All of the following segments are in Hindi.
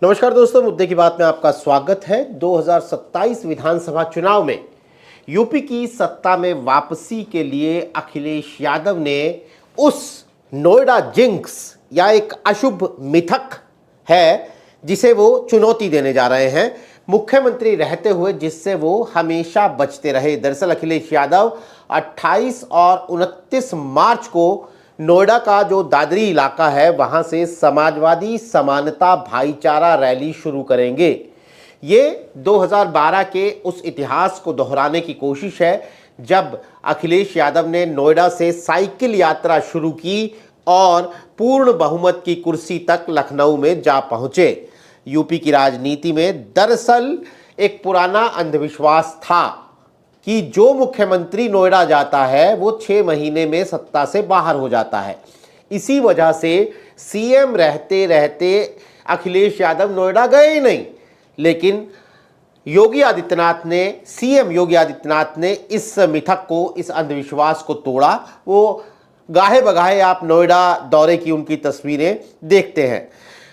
नमस्कार दोस्तों, मुद्दे की बात में आपका स्वागत है। 2027 विधानसभा चुनाव में यूपी की सत्ता में वापसी के लिए अखिलेश यादव ने उस नोएडा जिंक्स या एक अशुभ मिथक है जिसे वो चुनौती देने जा रहे हैं, मुख्यमंत्री रहते हुए, जिससे वो हमेशा बचते रहे। दरअसल अखिलेश यादव 28 और 29 मार्च को नोएडा का जो दादरी इलाका है वहां से समाजवादी समानता भाईचारा रैली शुरू करेंगे। ये 2012 के उस इतिहास को दोहराने की कोशिश है जब अखिलेश यादव ने नोएडा से साइकिल यात्रा शुरू की और पूर्ण बहुमत की कुर्सी तक लखनऊ में जा पहुंचे। यूपी की राजनीति में दरअसल एक पुराना अंधविश्वास था कि जो मुख्यमंत्री नोएडा जाता है वो 6 महीने में सत्ता से बाहर हो जाता है। इसी वजह से सीएम रहते रहते अखिलेश यादव नोएडा गए ही नहीं, लेकिन सीएम योगी आदित्यनाथ ने इस मिथक को, इस अंधविश्वास को तोड़ा। वो गाहे बगाहे आप नोएडा दौरे की उनकी तस्वीरें देखते हैं।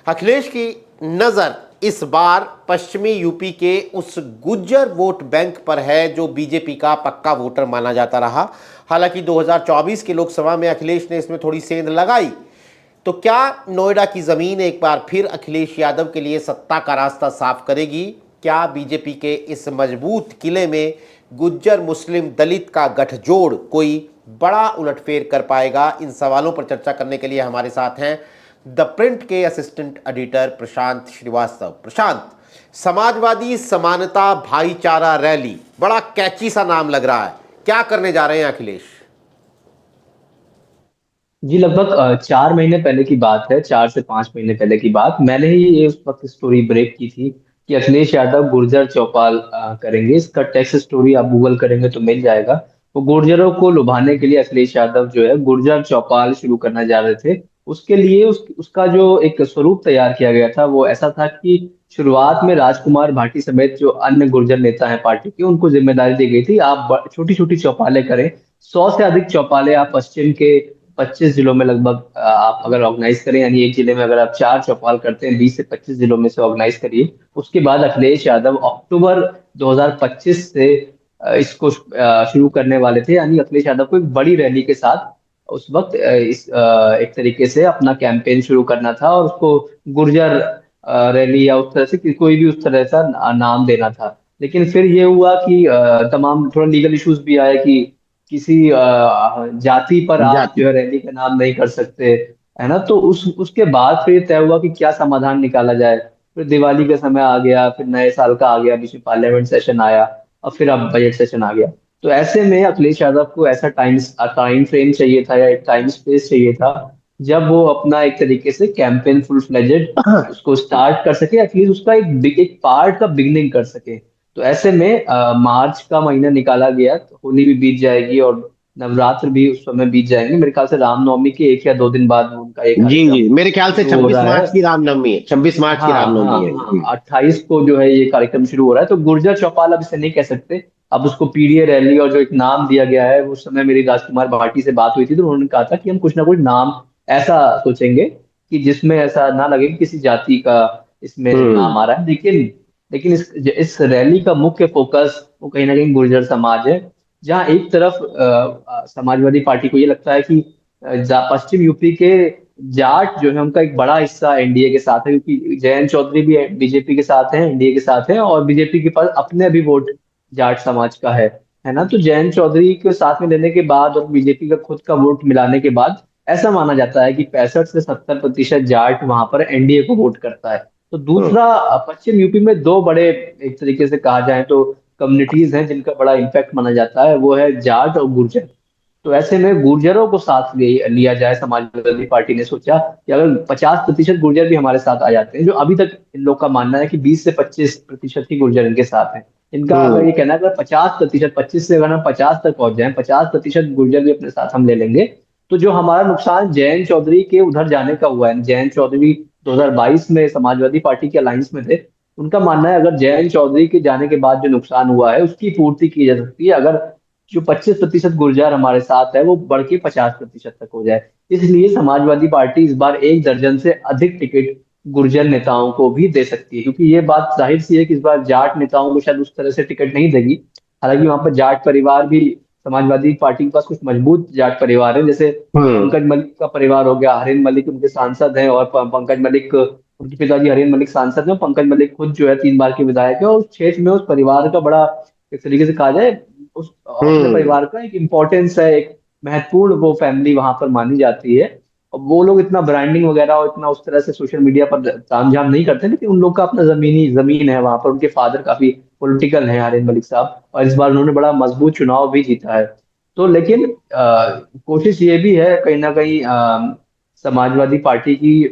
अखिलेश की नज़र इस बार पश्चिमी यूपी के उस गुज्जर वोट बैंक पर है जो बीजेपी का पक्का वोटर माना जाता रहा। हालांकि 2024 के लोकसभा में अखिलेश ने इसमें थोड़ी सेंध लगाई। तो क्या नोएडा की ज़मीन एक बार फिर अखिलेश यादव के लिए सत्ता का रास्ता साफ करेगी? क्या बीजेपी के इस मजबूत किले में गुज्जर मुस्लिम दलित का गठजोड़ कोई बड़ा उलटफेर कर पाएगा? इन सवालों पर चर्चा करने के लिए हमारे साथ हैं द प्रिंट के असिस्टेंट एडिटर प्रशांत श्रीवास्तव। प्रशांत, समाजवादी समानता भाईचारा रैली, बड़ा कैची सा नाम लग रहा है। क्या करने जा रहे हैं अखिलेश? जी, लगभग 4 महीने पहले की बात है। 4 से 5 महीने पहले की बात। मैंने ही ये उस वक्त स्टोरी ब्रेक की थी कि अखिलेश यादव गुर्जर चौपाल करेंगे। इसका टेक्स्ट स्टोरी आप गूगल करेंगे तो मिल जाएगा। वो गुर्जरों को लुभाने के लिए अखिलेश यादव जो है गुर्जर चौपाल शुरू करना जा रहे थे। उसके लिए उसका जो एक स्वरूप तैयार किया गया था वो ऐसा था कि शुरुआत में राजकुमार भाटी समेत जो अन्य गुर्जर नेता हैं पार्टी के, उनको जिम्मेदारी दी गई थी आप छोटी छोटी चौपालें करें। 100 से अधिक चौपालें आप पश्चिम के 25 जिलों में लगभग आप अगर ऑर्गेनाइज करें, यानी एक जिले में अगर आप 4 चौपाल करते हैं, 20 से 25 जिलों में से ऑर्गेनाइज करिए। उसके बाद अखिलेश यादव अक्टूबर 2025 से इसको शुरू करने वाले थे। यानी अखिलेश यादव को एक बड़ी रैली के साथ उस वक्त एक तरीके से अपना कैंपेन शुरू करना था और उसको गुर्जर रैली या उस तरह से कोई भी उस तरह का नाम देना था। लेकिन फिर ये हुआ कि तमाम थोड़ा लीगल इश्यूज भी आए कि किसी जाति पर आप जाति। जो है रैली का नाम नहीं कर सकते, है ना। तो उसके बाद फिर तय हुआ कि क्या समाधान निकाला जाए। फिर दिवाली का समय आ गया, फिर नए साल का आ गया, बीच में पार्लियामेंट सेशन आया और फिर अब बजट सेशन आ गया। तो ऐसे में अखिलेश यादव को ऐसा टाइम फ्रेम चाहिए था या एक टाइम स्पेस चाहिए था जब वो अपना एक तरीके से कैंपेन फुल फ्लेजेड उसको स्टार्ट कर सके, एटलीस्ट उसका एक पार्ट का बिगनिंग कर सके। तो ऐसे में मार्च का महीना निकाला गया, तो होली भी बीत जाएगी और नवरात्र भी उस समय बीत जाएंगे। मेरे ख्याल से रामनवमी के 1 या 2 दिन बाद उनका एक जी कार्यक्रम जी, मेरे ख्याल से शुरू हो 26 रहा है। मार्च की रामनवमी है। 26 मार्च की हाँ हाँ रामनवमी है हाँ, जी। 28 को जो है ये कार्यक्रम शुरू हो रहा है। तो गुर्जर चौपाल अब इसे नहीं कह सकते, अब उसको पीडीए रैली, और जो एक नाम दिया गया है, उस समय मेरी राजकुमार भाटी से बात हुई थी तो उन्होंने कहा था कि हम कुछ ना कुछ नाम ऐसा सोचेंगे कि जिसमें ऐसा ना लगे कि किसी जाति का इसमें हम्म। नाम आ रहा है। लेकिन लेकिन इस रैली का मुख्य फोकस वो कहीं ना कहीं गुर्जर समाज है। जहाँ एक तरफ समाजवादी पार्टी को ये लगता है कि पश्चिम यूपी के जाट जो है उनका एक बड़ा हिस्सा एनडीए के साथ है, क्योंकि जयंत चौधरी भी बीजेपी के साथ है, एनडीए के साथ है, और बीजेपी के पास अपने भी वोट जाट समाज का है ना। तो जयंत चौधरी के साथ में लेने के बाद और बीजेपी का खुद का वोट मिलाने के बाद ऐसा माना जाता है कि 65 से 70% जाट वहां पर एनडीए को वोट करता है। तो हम्म। दूसरा, पश्चिम यूपी में दो बड़े एक तरीके से कहा जाए तो कम्युनिटीज हैं जिनका बड़ा इम्पैक्ट माना जाता है, वो है जाट और गुर्जर। तो ऐसे में गुर्जरों को साथ लिया जाए। समाजवादी पार्टी ने सोचा कि अगर 50% गुर्जर भी हमारे साथ आ जाते हैं, जो अभी तक इन लोग का मानना है कि 20 से 25% ही गुर्जर इनके साथ हैं। इनका अगर हम्म। ये कहना है अगर 50%, 25 से अगर हम 50 तक पहुंच जाए, 50% गुर्जर भी अपने साथ हम ले लेंगे, तो जो हमारा नुकसान जयंत चौधरी के उधर जाने का हुआ है, जयंत चौधरी 2022 में समाजवादी पार्टी के अलायंस में थे, उनका मानना है अगर जयंत चौधरी के जाने के बाद जो नुकसान हुआ है उसकी पूर्ति की जा सकती है अगर जो 25% गुर्जर हमारे साथ है वो बढ़ के 50% तक हो जाए। इसलिए समाजवादी पार्टी इस बार 1 दर्जन से अधिक टिकट गुर्जर नेताओं को भी दे सकती है, क्योंकि ये बात जाहिर सी है कि इस बार जाट नेताओं को शायद उस तरह से टिकट नहीं देगी। हालांकि वहां पर जाट परिवार भी, समाजवादी पार्टी के पास कुछ मजबूत जाट परिवार है, जैसे हम्म। पंकज मलिक का परिवार हो गया, हरेन मलिक उनके सांसद हैं, और पंकज मलिक, उनके पिताजी हरेन मलिक सांसद हैं, पंकज मलिक खुद जो है 3 बार के विधायक है, और उस क्षेत्र में उस परिवार का बड़ा, एक तरीके से कहा जाए, उस अपने हम्म। परिवार का एक इम्पोर्टेंस है, एक महत्वपूर्ण वो फैमिली वहां पर मानी जाती है। और वो लोग इतना ब्रांडिंग वगैरह और इतना उस तरह से सोशल मीडिया पर तामझाम नहीं करते, लेकिन उन लोग का अपना जमीन है वहां पर, उनके फादर काफी पॉलिटिकल हैं आर्यन मलिक साहब, और इस बार उन्होंने बड़ा मजबूत चुनाव भी जीता है। तो लेकिन कोशिश ये भी है कहीं ना कहीं समाजवादी पार्टी की,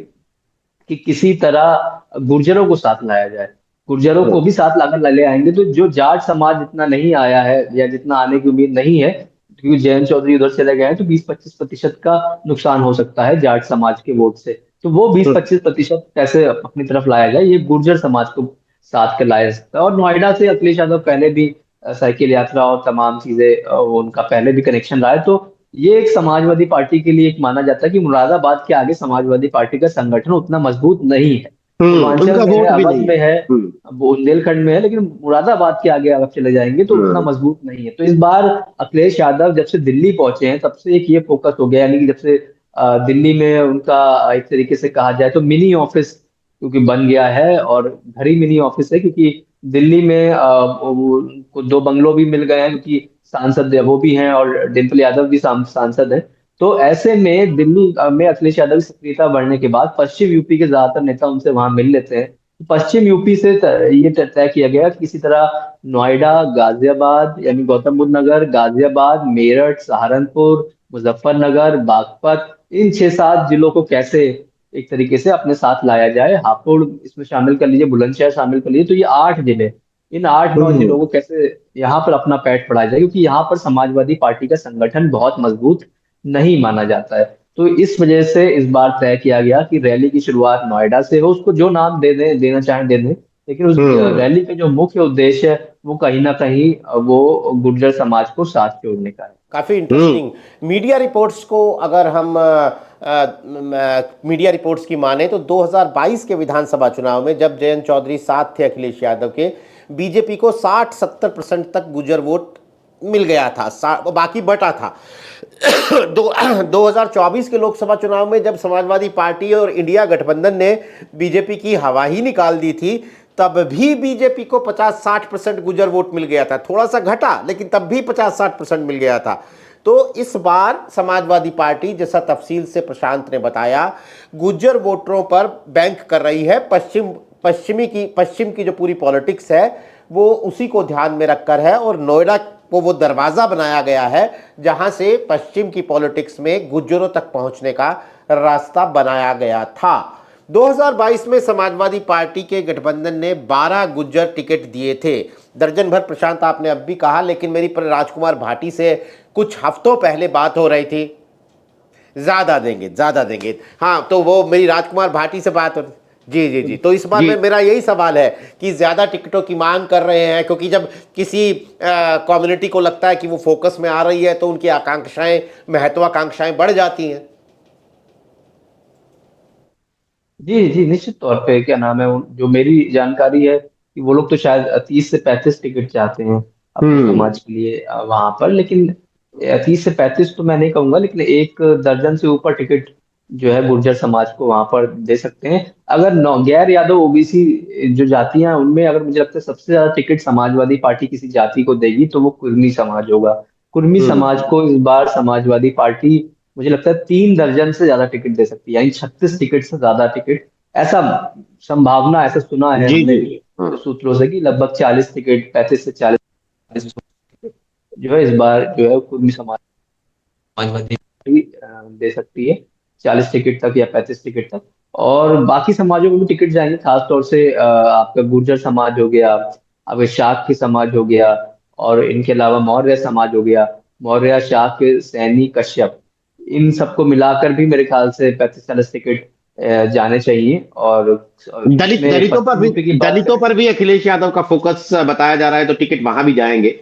कि किसी तरह गुर्जरों को साथ लाया जाए। गुर्जरों को भी साथ लाकर ले आएंगे तो जो जाट समाज जितना नहीं आया है या जितना आने की उम्मीद नहीं है, क्योंकि जयंत चौधरी उधर चले गए हैं, तो 20-25% का नुकसान हो सकता है जाट समाज के वोट से। तो वो 20-25% कैसे अपनी तरफ लाया जाए, ये गुर्जर समाज को साथ के लाया जा सकता है। और नोएडा से अखिलेश यादव पहले भी साइकिल यात्रा और तमाम चीजें, उनका पहले भी कनेक्शन रहा है। तो ये एक समाजवादी पार्टी के लिए एक माना जाता है कि मुरादाबाद के आगे समाजवादी पार्टी का संगठन उतना मजबूत नहीं है। पूर्वांचल उनका में है, वोट भी अवध नहीं है। में है, हम्म। बुंदेलखंड में है, लेकिन मुरादाबाद के आगे अगर चले जाएंगे तो उतना हम्म। मजबूत नहीं है। तो इस बार अखिलेश यादव जब से दिल्ली पहुंचे हैं, तब से एक ये फोकस हो गया, यानी कि जब से दिल्ली में उनका एक तरीके से कहा जाए तो मिनी ऑफिस क्योंकि बन गया है, और घर ही मिनी ऑफिस है, क्योंकि दिल्ली में उनको 2 बंगलो भी मिल गए हैं, क्योंकि सांसद वो भी हैं और डिम्पल यादव भी सांसद हैं। तो ऐसे में दिल्ली में अखिलेश यादव की सक्रियता बढ़ने के बाद पश्चिम यूपी के ज्यादातर नेता उनसे वहां मिल लेते हैं। तो पश्चिम यूपी से ये तय किया गया कि किसी तरह नोएडा, गाजियाबाद यानी गौतम बुद्ध नगर, गाजियाबाद, मेरठ, सहारनपुर, मुजफ्फरनगर, बागपत, इन 6-7 जिलों को कैसे एक तरीके से अपने साथ लाया जाए, हापुड़ इसमें शामिल कर लीजिए, बुलंदशहर शामिल कर लीजिए, तो ये 8 जिले, इन 8-9 हम्म। जिलों को कैसे यहाँ पर अपना पैठ पढ़ाया जाए, क्योंकि यहाँ पर समाजवादी पार्टी का संगठन बहुत मजबूत नहीं माना जाता है। तो इस वजह से इस बार तय किया गया कि रैली की शुरुआत नोएडा से हो, उसको जो नाम दे दें, देना चाहें दे दें, लेकिन उस हम्म। रैली का जो मुख्य उद्देश्य है वो कहीं ना कहीं वो गुर्जर समाज को साथ जोड़ने का है। काफ़ी इंटरेस्टिंग। मीडिया रिपोर्ट्स को अगर हम मीडिया रिपोर्ट्स की माने तो 2022 के विधानसभा चुनाव में जब जयंत चौधरी साथ थे अखिलेश यादव के, बीजेपी को 60-70% तक गुजर वोट मिल गया था, बाकी बटा था। 2024 के लोकसभा चुनाव में जब समाजवादी पार्टी और इंडिया गठबंधन ने बीजेपी की हवा ही निकाल दी थी, तब भी बीजेपी को 50-60% गुजर वोट मिल गया था। थोड़ा सा घटा, लेकिन तब भी 50-60% मिल गया था। तो इस बार समाजवादी पार्टी, जैसा तफसील से प्रशांत ने बताया, गुज्जर वोटरों पर बैंक कर रही है। पश्चिम की जो पूरी पॉलिटिक्स है वो उसी को ध्यान में रखकर है, और नोएडा को वो दरवाज़ा बनाया गया है जहां से पश्चिम की पॉलिटिक्स में गुज्जरों तक पहुंचने का रास्ता बनाया गया था। 2022 में समाजवादी पार्टी के गठबंधन ने 12 गुज्जर टिकट दिए थे, दर्जन भर प्रशांत आपने अब भी कहा, लेकिन मेरी पर राजकुमार भाटी से कुछ हफ्तों पहले बात हो रही थी, ज़्यादा देंगे ज़्यादा देंगे। हाँ, तो वो मेरी राजकुमार भाटी से बात हो, जी जी जी। तो इस बार में मेरा यही सवाल है कि ज़्यादा टिकटों की मांग कर रहे हैं, क्योंकि जब किसी कम्युनिटी को लगता है कि वो फोकस में आ रही है तो उनकी आकांक्षाएं, महत्वाकांक्षाएं बढ़ जाती हैं। जी जी, निश्चित तौर पे क्या नाम है, जो मेरी जानकारी है कि वो लोग तो शायद 30 से 35 टिकट चाहते हैं अपने समाज के लिए वहां पर, लेकिन 30 से 35 तो मैं नहीं कहूंगा, लेकिन 1 दर्जन से ऊपर टिकट जो है गुर्जर समाज को वहां पर दे सकते हैं। अगर गैर यादव ओबीसी जो जातियां हैं, उनमें अगर मुझे लगता है सबसे ज्यादा टिकट समाजवादी पार्टी किसी जाति को देगी तो वो कुर्मी समाज होगा। कुर्मी समाज को इस बार समाजवादी पार्टी मुझे लगता है 3 दर्जन से ज्यादा टिकट दे सकती है, यानी 36 टिकट से ज्यादा टिकट, ऐसा संभावना, ऐसा सुना है जी हमने जी जी। हाँ। सूत्रों से कि लगभग 40 टिकट, 35 से 40 जो है इस बार जो है कुर्मी समाजवादी पार्टी दे सकती है, 40 टिकट तक या 35 टिकट तक। और बाकी समाजों को भी टिकट जाएंगे, खासतौर से आपका गुर्जर समाज हो गया, आपका शाक्य समाज हो गया, और इनके अलावा मौर्य समाज हो गया, मौर्य, शाक्य, सैनी, कश्यप, इन सबको मिलाकर भी मेरे ख्याल से 35-40 टिकट जाने चाहिए। और इसमें पश्चिम यूपी की बात दलितों करें, पर भी अखिलेश यादव का फोकस बताया जा रहा है, तो टिकट वहां भी जाएंगे।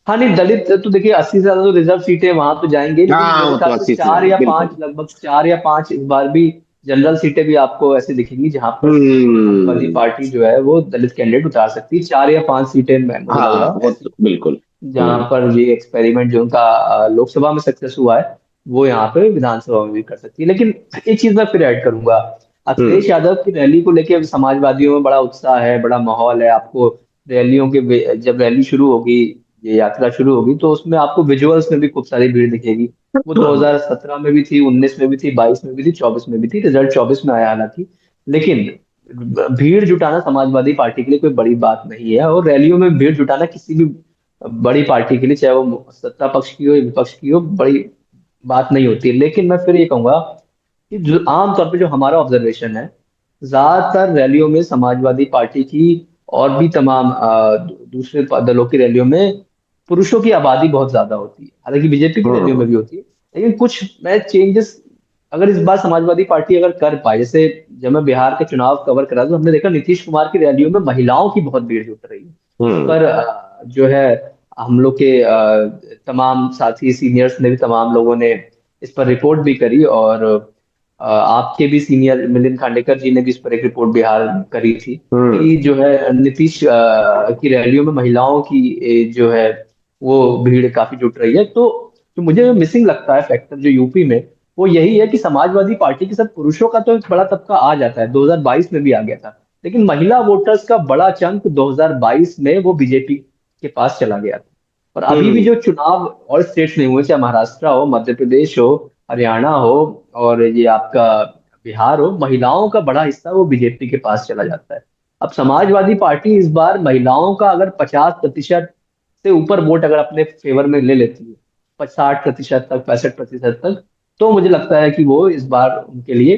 हाँ नहीं, दलित तो देखिए 80 से ज्यादा तो रिजर्व सीटें वहां तो जाएंगे, लेकिन हाँ, मेरे वो तो ख्याल से 80 से चार ज्यादा, या बिल्कुल। पांच लगभग 4 या 5 इस बार भी जनरल सीटें भी आपको ऐसी दिखेंगी जहां पर समाजवादी पार्टी जो है वो दलित कैंडिडेट उतार सकती है। 4 या 5 सीटें मुझे लग हाँ, रहा है वो ऐसी, तो बिल्कुल। जहां पर ये एक्सपेरिमेंट जो उनका लोकसभा में सक्सेस हुआ है वो यहाँ पे विधानसभा में भी कर सकती है। लेकिन एक चीज मैं फिर ऐड करूंगा, हम्म। अखिलेश यादव की रैली को लेके समाजवादियों में बड़ा उत्साह है, बड़ा माहौल है। आपको रैलियों के जब रैली शुरू होगी, ये यात्रा शुरू होगी, तो उसमें आपको विजुअल्स में भी खूब सारी भीड़ दिखेगी। वो 2017 में भी थी, 19 में भी थी, 22 में भी थी, 24 में भी थी। रिजल्ट 24 में आया हालांकि, लेकिन भीड़ जुटाना समाजवादी पार्टी के लिए कोई बड़ी बात नहीं है। और रैलियों में भीड़ जुटाना किसी भी बड़ी पार्टी के लिए, चाहे वो सत्ता पक्ष की हो या विपक्ष की हो, बड़ी बात नहीं होती है। लेकिन मैं फिर ये कहूंगा कि जो आमतौर पे जो हमारा ऑब्जर्वेशन है, ज्यादातर रैलियों में समाजवादी पार्टी की और भी तमाम दूसरे दलों की रैलियों में पुरुषों की आबादी बहुत ज्यादा होती है। हालांकि बीजेपी की रैलियों में हम्म। भी होती है, लेकिन कुछ मैं चेंजेस अगर इस बार समाजवादी पार्टी अगर कर पाए, जैसे जब मैं बिहार के चुनाव कवर करा तो हमने देखा नीतीश कुमार की रैलियों में महिलाओं की बहुत भीड़ जुट रही है। इस हम्म। पर जो है हम लोग के तमाम साथी सीनियर्स ने भी, तमाम लोगों ने इस पर रिपोर्ट भी करी। और आपके भी सीनियर मिलिंद खांडेकर जी ने भी इस पर एक रिपोर्ट बिहार में करी थी हम्म। कि जो है नीतीश की रैलियों में महिलाओं की जो है वो भीड़ काफी जुट रही है। तो जो मुझे मिसिंग लगता है फैक्टर जो यूपी में, वो यही है कि समाजवादी पार्टी के साथ पुरुषों का तो एक बड़ा तबका आ जाता है, 2022 में भी आ गया था, लेकिन महिला वोटर्स का बड़ा चंक 2022 में वो बीजेपी के पास चला गया था। और अभी भी हम्म। जो चुनाव और स्टेट्स में हुए, चाहे महाराष्ट्र हो, मध्य प्रदेश हो, हरियाणा हो, और ये आपका बिहार हो, महिलाओं का बड़ा हिस्सा वो बीजेपी के पास चला जाता है। अब समाजवादी पार्टी इस बार महिलाओं का अगर 50% से ऊपर वोट अगर अपने फेवर में ले लेती है, 60% तक, 65% तक, तो मुझे लगता है कि वो इस बार उनके लिए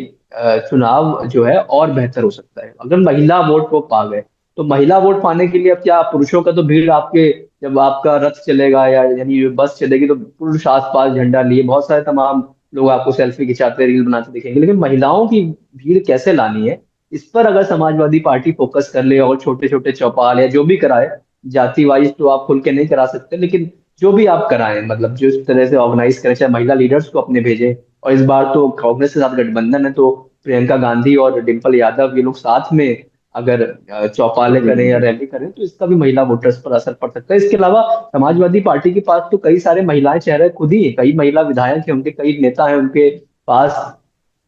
चुनाव जो है और बेहतर हो सकता है अगर महिला वोट वो पा गए। तो महिला वोट पाने के लिए अब क्या, पुरुषों का तो भीड़ आपके, जब आपका रथ चलेगा या यानी ये बस चलेगी तो पुरुष आसपास झंडा लिए बहुत सारे तमाम लोग आपको सेल्फी खिंचाते, रील बनाते दिखेंगे। लेकिन महिलाओं की भीड़ कैसे लानी है, इस पर अगर समाजवादी पार्टी फोकस कर ले और छोटे छोटे चौपाल या जो भी कराए, जाति वाइज तो आप खुल के नहीं करा सकते, लेकिन जो भी आप कराएं, मतलब जिस तरह से ऑर्गेनाइज करें, चाहे महिला लीडर्स को अपने भेजें। और इस बार तो कांग्रेस के साथ गठबंधन है, तो प्रियंका गांधी और डिम्पल यादव ये लोग साथ में अगर चौपाले करें या हम्म। रैली करें तो इसका भी महिला वोटर्स पर असर पड़ सकता है। इसके अलावा समाजवादी पार्टी के पास तो कई सारे महिलाएं चेहरे खुद ही हैं, कई महिला विधायक हैं, उनके कई नेता हैं उनके पास।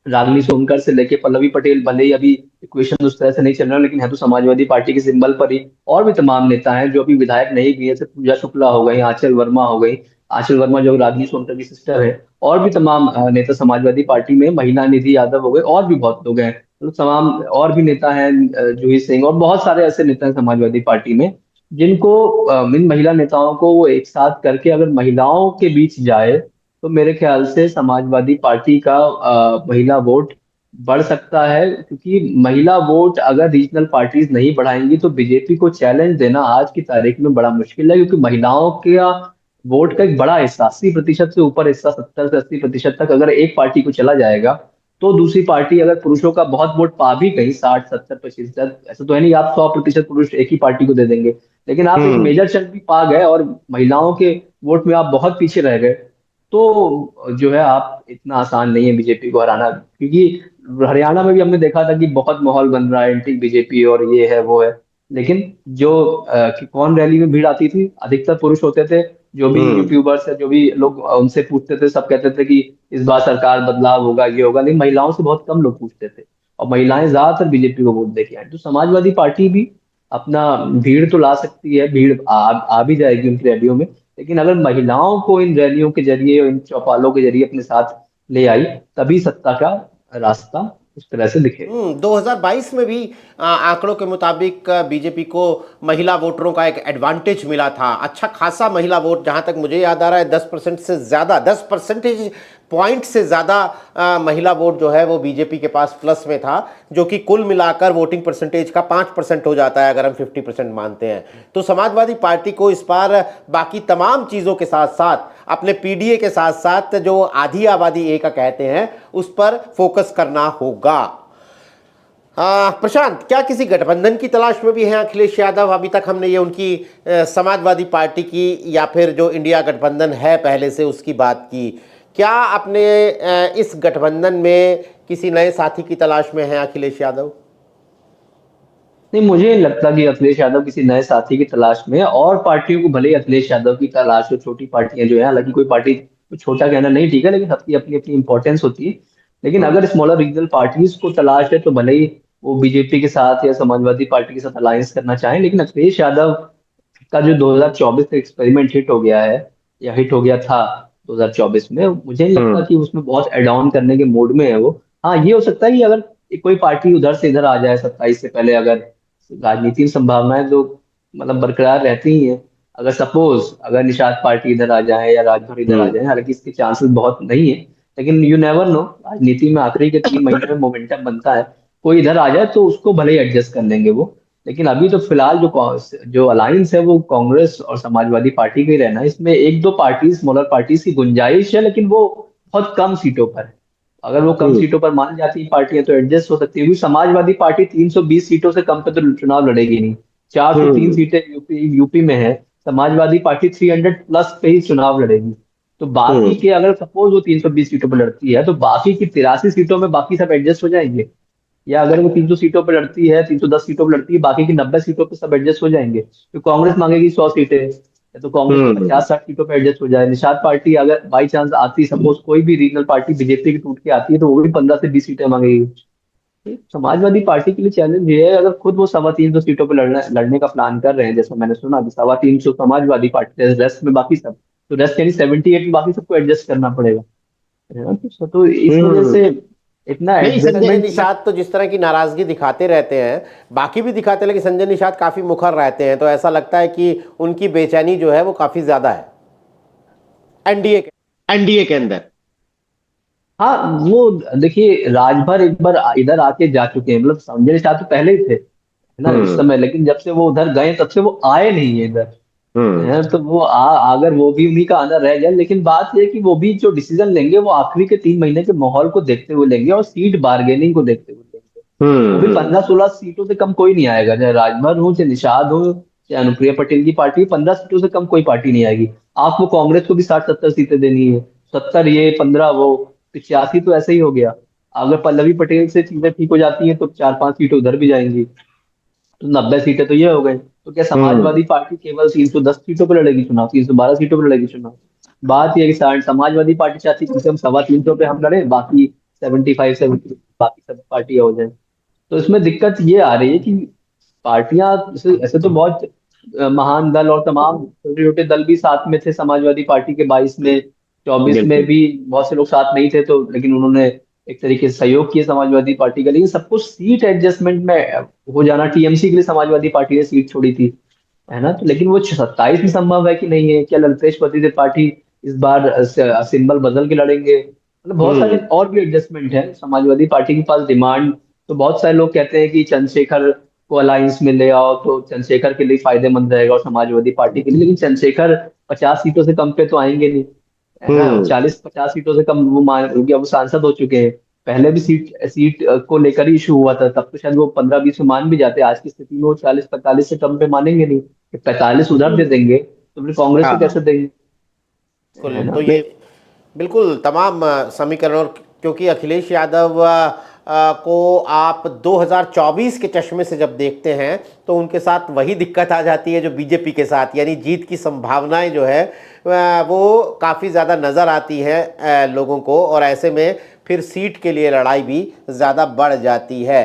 रागनी सोनकर से लेके पल्लवी पटेल, भले ही अभी इक्वेशन उस तरह से नहीं चल रहा, लेकिन है तो समाजवादी पार्टी के सिंबल पर ही। और भी तमाम नेता हैं जो अभी विधायक नहीं भी है, जैसे पूजा शुक्ला हो गई, आंचल वर्मा हो गई, आंचल वर्मा जो रागनी सोनकर की सिस्टर है। और भी तमाम नेता समाजवादी पार्टी में, महिला निधि यादव हो गए, और भी बहुत लोग हैं, मतलब तमाम और भी नेता हैं, जूही सिंह, और बहुत सारे ऐसे नेता हैं समाजवादी पार्टी में, जिनको इन महिला नेताओं को वो एक साथ करके अगर महिलाओं के बीच जाए तो मेरे ख्याल से समाजवादी पार्टी का महिला वोट बढ़ सकता है। क्योंकि महिला वोट अगर रीजनल पार्टीज नहीं बढ़ाएंगी तो बीजेपी को चैलेंज देना आज की तारीख में बड़ा मुश्किल है, क्योंकि महिलाओं का वोट का एक बड़ा हिस्सा, 80% से ऊपर हिस्सा, 70 से 80% तक अगर एक पार्टी को चला जाएगा, तो दूसरी पार्टी अगर पुरुषों का बहुत वोट पा भी गई, 60, 70, 25%, ऐसा तो है नहीं आप 100% पुरुष एक ही पार्टी को दे देंगे, लेकिन आप एक हम्म। मेजर चंक भी पा गए और महिलाओं के वोट में आप बहुत पीछे रह गए, तो जो है आप, इतना आसान नहीं है बीजेपी को हराना। क्योंकि हरियाणा में भी हमने देखा था कि बहुत माहौल बन रहा है एंटी बीजेपी और ये है वो है, लेकिन जो कि कौन रैली में भीड़ आती थी, अधिकतर पुरुष होते थे। जो भी हम्म। यूट्यूबर्स है, जो भी लोग उनसे पूछते थे, सब कहते थे कि इस बार सरकार बदलाव होगा, ये होगा, लेकिन महिलाओं से बहुत कम लोग पूछते थे। और महिलाएं ज्यादातर बीजेपी को वोट देके आई, तो समाजवादी पार्टी भी अपना भीड़ तो ला सकती है, भीड़ आ भी जाएगी उनकी रैलियों में, लेकिन अगर महिलाओं को इन रैलियों के जरिए, इन चौपालों के जरिए अपने साथ ले आई, तभी सत्ता का रास्ता उस तरह से दिखेगा। 2022 में भी आंकड़ों के मुताबिक बीजेपी को महिला वोटरों का एक एडवांटेज मिला था, अच्छा खासा महिला वोट, जहां तक मुझे याद आ रहा है 10% से ज़्यादा, 10 परसेंटेज पॉइंट से ज़्यादा महिला वोट जो है वो बीजेपी के पास प्लस में था, जो कि कुल मिलाकर वोटिंग परसेंटेज का 5% हो जाता है अगर हम 50% मानते हैं। तो समाजवादी पार्टी को इस बार बाकी तमाम चीज़ों के साथ साथ, अपने पीडीए के साथ साथ जो आधी आबादी ए का कहते हैं, उस पर फोकस करना होगा। प्रशांत, क्या किसी गठबंधन की तलाश में भी हैं अखिलेश यादव? अभी तक हमने ये उनकी समाजवादी पार्टी की या फिर जो इंडिया गठबंधन है पहले से उसकी बात की, क्या अपने इस गठबंधन में किसी नए साथी की तलाश में है अखिलेश यादव? नहीं, मुझे नहीं लगता कि अखिलेश यादव किसी नए साथी की तलाश में है। और पार्टियों को भले ही अखिलेश यादव की तलाश हो, छोटी पार्टियां जो है, हालांकि कोई पार्टी को छोटा कहना नहीं ठीक है, लेकिन सबकी अपनी अपनी इंपॉर्टेंस होती है। लेकिन हम्म। अगर स्मॉलर रीजनल पार्टीज को तलाश है तो भले ही वो बीजेपी के साथ या समाजवादी पार्टी के साथ अलायंस करना चाहें, लेकिन अखिलेश यादव का जो 2024 का एक्सपेरिमेंट हिट हो गया है या हिट हो गया था 2024 में, मुझे नहीं लगता हम्म। कि उसमें बहुत एड ऑन करने के मूड में है वो। हाँ, ये हो सकता है कि अगर कोई पार्टी उधर से इधर आ जाए 27 से पहले, अगर राजनीति में संभावनाएं तो मतलब बरकरार रहती ही है। अगर सपोज अगर निषाद पार्टी इधर आ जाए या राजभर इधर आ हम्म। जाए, हालांकि इसके चांसेस बहुत नहीं है, लेकिन यू नेवर नो, राजनीति में आखिरी के 3 महीने में मोमेंटम बनता है। कोई इधर आ जाए तो उसको भले ही एडजस्ट कर लेंगे वो। लेकिन अभी तो फिलहाल जो अलायंस है वो कांग्रेस और समाजवादी पार्टी का ही रहना है। इसमें एक दो पार्टी, स्मॉलर पार्टीज की गुंजाइश है, लेकिन वो बहुत कम सीटों पर है। अगर वो कम हम्म। सीटों पर मान जाती है पार्टियां तो एडजस्ट हो सकती है, क्योंकि समाजवादी पार्टी 320 सीटों से कम पे तो चुनाव लड़ेगी नहीं। 403 हम्म। सीटें यूपी में है। समाजवादी पार्टी 300 प्लस पे ही चुनाव लड़ेगी। तो बाकी हम्म। के, अगर सपोज वो 320 सीटों पर लड़ती है, तो बाकी की 83 सीटों में बाकी सब एडजस्ट हो जाएंगे। या अगर वो 300 सीटों पर लड़ती है, 310 सीटों पर लड़ती है, बाकी की 90 सीटों पर सब एडजस्ट हो जाएंगे। तो कांग्रेस मांगेगी 100 सीटें, या तो कांग्रेस को हम्म। 50-60 सीटों पर एडजस्ट हो जाए। निषाद पार्टी अगर बाई चांस आती, सपोज कोई भी रीजनल पार्टी बीजेपी की टूट के आती है, तो वो भी 15 से 20 सीटें मांगेगी। तो समाजवादी पार्टी के लिए चैलेंज ये है, अगर खुद वो 350 सीटों पर लड़ने लड़ने का प्लान कर रहे हैं, जैसा मैंने सुना कि 350 समाजवादी पार्टी, रेस्ट में बाकी सब, तो रेस्ट यानी 78 में बाकी सबको एडजस्ट करना पड़ेगा, है ना? तो इस वजह हम्म। से इतना नहीं, संजय एडजस्टमेंट में। निषाद तो जिस तरह की नाराजगी दिखाते रहते हैं, बाकी भी दिखाते हैं, लेकिन संजय निषाद काफी मुखर रहते हैं, तो ऐसा लगता है कि उनकी बेचैनी जो है वो काफी ज्यादा है एनडीए के अंदर। हाँ, वो देखिए, राजभर एक बार इधर आके जा चुके हैं, मतलब संजय निषाद तो पहले ही थे, है ना, उस हम्म। समय। लेकिन जब से वो उधर गए तब से वो आए नहीं है इधर, हम्म। है। तो वो अगर वो भी उन्हीं का आना रह जाए, लेकिन बात ये है कि वो भी जो डिसीजन लेंगे वो आखिरी के 3 महीने के माहौल को देखते हुए लेंगे और सीट बार्गेनिंग को देखते हुए लेंगे। वो भी हम्म। 15-16 सीटों से कम कोई नहीं आएगा, चाहे राजभर हो, चाहे निषाद हो, चाहे अनुप्रिया पटेल की पार्टी, 15 सीटों से कम कोई पार्टी नहीं आएगी। आपको कांग्रेस को भी 60-70 सीटें देनी है, 70 ये, 15 वो, 85 तो ऐसे ही हो गया। अगर पल्लवी पटेल से चीजें ठीक हो जाती हैं तो 4-5 सीटें उधर भी जाएंगी, तो 90 सीटें तो ये हो गई। तो क्या हम्म। समाजवादी पार्टी केवल 310 सीटों पर लड़ेगी चुनाव, 312 सीटों पर लड़ेगी चुनाव? बात यह है कि समाजवादी पार्टी चाहती है कि हम 325 पे हम लड़े, बाकी 75-70 बाकी सब पार्टियां हो जाए। तो इसमें दिक्कत ये आ रही है कि पार्टियां ऐसे ऐसे तो बहुत महान दल और तमाम छोटे छोटे दल भी साथ में थे समाजवादी पार्टी के 22 में, 24 में बिल्कुल। भी बहुत से लोग साथ नहीं थे, तो लेकिन उन्होंने एक तरीके से सहयोग किया समाजवादी पार्टी का। लेकिन सबको सीट एडजस्टमेंट में हो जाना, टीएमसी के लिए समाजवादी पार्टी ने सीट छोड़ी थी, है ना? तो लेकिन वो 27 में संभव है कि नहीं है? क्या ललतेश पति त्रिपाठी इस बार सिंबल बदल के लड़ेंगे? मतलब बहुत सारे हम्म। और भी एडजस्टमेंट है समाजवादी पार्टी के पास डिमांड। तो बहुत सारे लोग कहते हैं कि चंद्रशेखर को अलायंस में ले आओ तो चंद्रशेखर के लिए फायदेमंद रहेगा और समाजवादी पार्टी के लिए। लेकिन चंद्रशेखर 50 सीटों से कम पे तो आएंगे नहीं, है ना? हम्म। 40-50 सीटों से कम वो मान हो गया, वो सांसद हो चुके हैं। पहले भी सीट को लेकर ही इशू हुआ था, तब तो शायद वो 15-20 में मान भी जाते। आज की स्थिति में वो 40-45 से कम पे मानेंगे नहीं, 45 उधर दे देंगे तो फिर कांग्रेस को कैसे हाँ, देंगे, है बिल्कुल। ना? तो ये बिल्कुल तमाम समीकरण, और क्योंकि अखिलेश यादव को आप 2024 के चश्मे से जब देखते हैं तो उनके साथ वही दिक्कत आ जाती है जो बीजेपी के साथ, यानी जीत की संभावनाएं जो है वो काफ़ी ज़्यादा नज़र आती है लोगों को, और ऐसे में फिर सीट के लिए लड़ाई भी ज़्यादा बढ़ जाती है।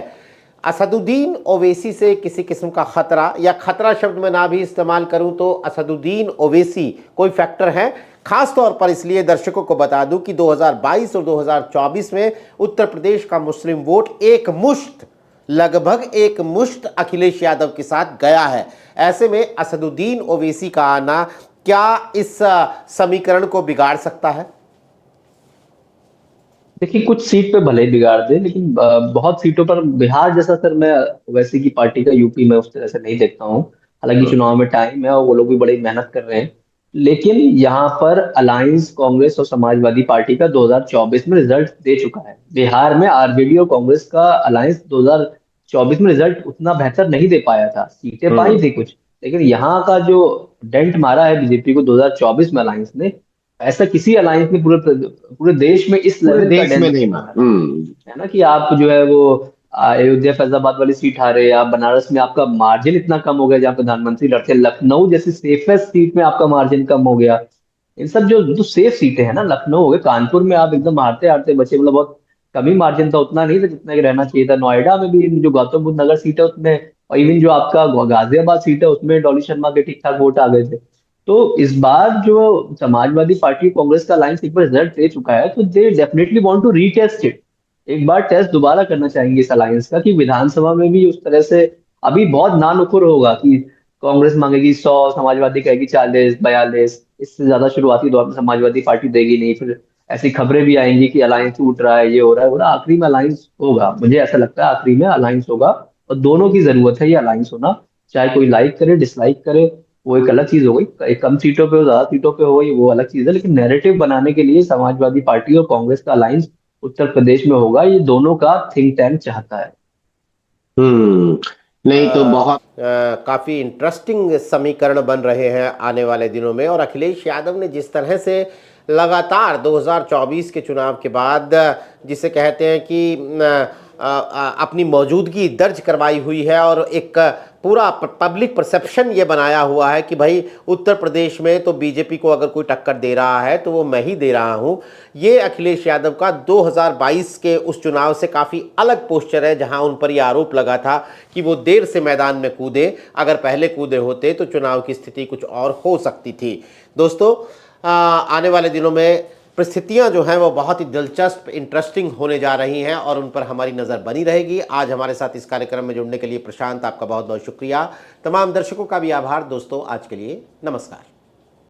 असदुद्दीन ओवैसी से किसी किस्म का खतरा, या खतरा शब्द मैं ना भी इस्तेमाल करूं तो असदुद्दीन ओवैसी कोई फैक्टर है? खास तौर पर इसलिए दर्शकों को बता दूं कि 2022 और 2024 में उत्तर प्रदेश का मुस्लिम वोट लगभग एक मुश्त अखिलेश यादव के साथ गया है। ऐसे में असदुद्दीन ओवैसी का आना क्या इस समीकरण को बिगाड़ सकता है? देखिए, कुछ सीट पे भले ही बिगाड़ दे, लेकिन बहुत सीटों पर बिहार जैसा, सर मैं वैसे की पार्टी का यूपी में उस तरह से नहीं देखता हूँ। हालांकि चुनाव में टाइम है और वो लोग भी बड़ी मेहनत कर रहे हैं, लेकिन यहाँ पर अलायंस कांग्रेस और समाजवादी पार्टी का 2024 में रिजल्ट दे चुका है। बिहार में आरजेडी और कांग्रेस का अलायंस 2024 में रिजल्ट उतना बेहतर नहीं दे पाया था, सीटें पाई हम्म। थी कुछ, लेकिन यहाँ का जो डेंट मारा है बीजेपी को 2024 में अलायंस ने, ऐसा किसी अलायंस ने पूरे पूरे देश में इस पूरे लेवल का देश में डेंस नहीं नहीं माना। मारा है ना, कि आप जो है वो अयोध्या फैजाबाद वाली सीट हारे, आप बनारस में आपका मार्जिन इतना कम हो गया जहाँ प्रधानमंत्री लड़ते, लखनऊ जैसी सेफेस्ट सीट में आपका मार्जिन कम हो गया। इन सब जो जो सेफ सीटें हैं ना, लखनऊ हो गए, कानपुर में आप एकदम हारते हारते बचे, मतलब बहुत कम ही मार्जिन था, उतना नहीं था जितना कि रहना चाहिए था। नोएडा में भी जो गौतम बुद्ध नगर सीट है उसमें, और इवन जो आपका गाजियाबाद सीट है उसमें डॉली शर्मा के ठीक ठाक वोट आ गए थे। तो इस बार जो समाजवादी पार्टी कांग्रेस का अलायंस एक बार रिजल्ट दे चुका है, तो they definitely want to retest it. एक बार टेस्ट दोबारा करना चाहेंगे इस अलायंस का, कि विधानसभा में भी उस तरह से अभी बहुत नानुकुर होगा कि कांग्रेस मांगेगी 100, समाजवादी कहेगी 40 42, इससे ज्यादा शुरुआती दौर में समाजवादी पार्टी देगी नहीं। फिर ऐसी खबरें भी आएंगी कि अलायंस टूट रहा है, ये हो रहा है वो रहा, आखिरी में अलायंस होगा, मुझे ऐसा लगता है आखिरी में अलायंस होगा। और दोनों की जरूरत है ये अलायंस होना, चाहे कोई लाइक करे डिसलाइक करे, वो एक अलग चीज हो गई, एक कम सीटों पे हो ज्यादा सीटों पे हो गई वो अलग चीज है, लेकिन नैरेटिव बनाने के लिए समाजवादी पार्टी और कांग्रेस का अलायंस उत्तर प्रदेश में होगा, ये दोनों का थिंक टैंक चाहता है। हम्म। नहीं तो बहुत काफ़ी इंटरेस्टिंग समीकरण बन रहे हैं आने वाले दिनों में। और अखिलेश यादव ने जिस तरह से लगातार 2024 के चुनाव के बाद, जिसे कहते हैं कि अपनी मौजूदगी दर्ज करवाई हुई है और एक पूरा पब्लिक परसेप्शन ये बनाया हुआ है कि भाई उत्तर प्रदेश में तो बीजेपी को अगर कोई टक्कर दे रहा है तो वो मैं ही दे रहा हूँ। ये अखिलेश यादव का 2022 के उस चुनाव से काफ़ी अलग पोस्चर है, जहां उन पर यह आरोप लगा था कि वो देर से मैदान में कूदे, अगर पहले कूदे होते तो चुनाव की स्थिति कुछ और हो सकती थी। दोस्तों, आने वाले दिनों में परिस्थितियां जो हैं वो बहुत ही दिलचस्प इंटरेस्टिंग होने जा रही हैं और उन पर हमारी नज़र बनी रहेगी। आज हमारे साथ इस कार्यक्रम में जुड़ने के लिए प्रशांत, आपका बहुत बहुत शुक्रिया। तमाम दर्शकों का भी आभार। दोस्तों, आज के लिए नमस्कार।